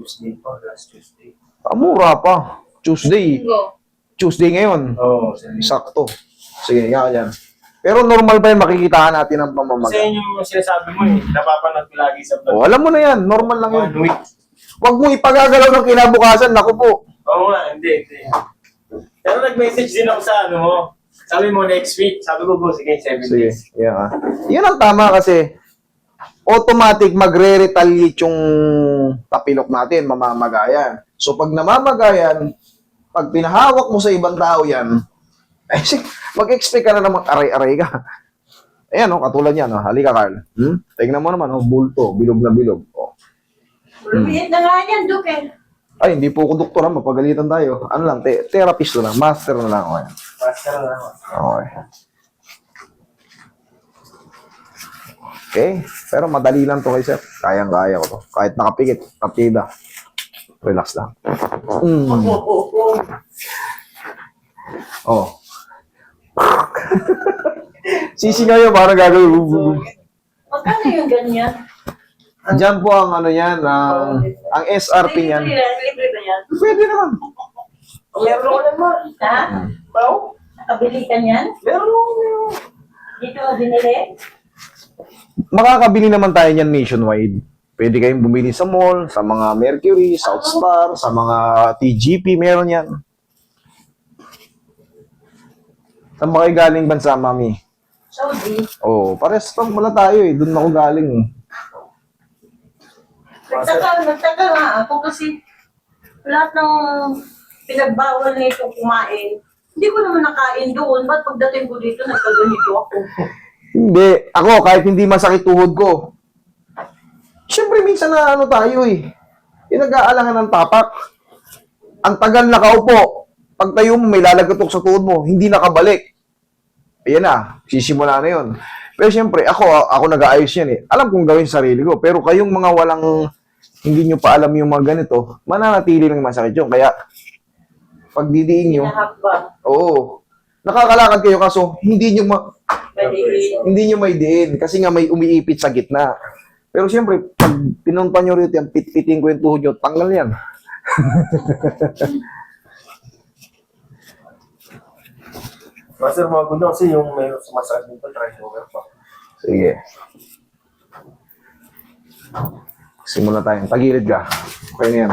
Tuesday pa, last Tuesday. Mura pa. Tuesday. Linggo. Tuesday ngayon. Oo, Sakto. Sige, yan. Pero normal pa yun, makikitaan natin ang Kasi pamamaga. yun yung sinasabi mo eh, napapanood ko lagi sa vlog. Alam mo na yan, normal lang yun. 1 week. Huwag mo ipagagalaw ng kinabukasan, naku po. Oo nga, hindi. Pero nag-message din ako sa ano mo. Sabi mo next week. Sabi ko, sige, 7 Sige, days. yan. Yun ang tama kasi automatic magre-retaliate yung tapilok natin, mamamagayan. So pag namamagayan, pag pinahawak mo sa ibang tao yan, mag-expect ka na naman aray-aray ka. Ayan, no, katulad yan. No? Halika, Carl. Tingnan mo naman, oh, bulto, bilog na bilog. Oh. Lumiit na nga yan, Duk eh. Ay, hindi po ako doktor, ha? Mapagalitan tayo. Ano lang, therapist na lang, master na lang. Okay. Master na ako. Okay. Okay, pero madali lang to kay sir. Kayang-kaya ko to. Kahit nakapikit, partida. Relax lang. Oh. Sisingaw yun, parang gagawin. Magkano yung ganyan? Diyan po ang ano yan, ang SRP niyan. Libre ba yan? Pwede naman. Meron ako naman. Ha? Bao? Nakabili ka niyan? Meron. Dito ka binili? Makakabili naman tayo niyan nationwide. Pwede kayong bumili sa mall, sa mga Mercury, South Star, sa mga TGP, meron yan. Saan ba kayo galing bansa, mami? Saudi. Oo, pares lang wala tayo eh. Doon ako galing. Nagtaka nga ako kasi lahat ng pinagbawal nito kumain. Hindi ko naman nakain doon. Ba't pagdating ko dito, nagkaganito ako? Hindi. Ako, kahit hindi masakit tuhod ko. Siyempre, minsan na ano tayo eh. Yung nag-aalangan ng tapak. Ang tagal nakaupo. Pag tayo mo, may lalagatok sa tuhod mo. Hindi nakabalik. Ayan na. Sisimula na yun. Pero siyempre, ako nag-aayos yan eh. Alam kong gawin sa sarili ko. Pero kayong mga walang, hindi nyo pa alam yung mga ganito, mananatili lang masakit yun. Kaya, pag didiin nyo, Nahakbang. oo. Nakakalakad kayo kaso hindi nyo Balikin. hindi nyo may diin kasi nga may umiipit sa gitna. Pero siyempre, pag pinunta nyo rito yan, pitpitin ko yung tuhod nyo, tanggal yan. Master, maganda kasi yung may sumasakit dito, try over pa. Sige. Simula tayo. Tagilid ka. Okay na yan.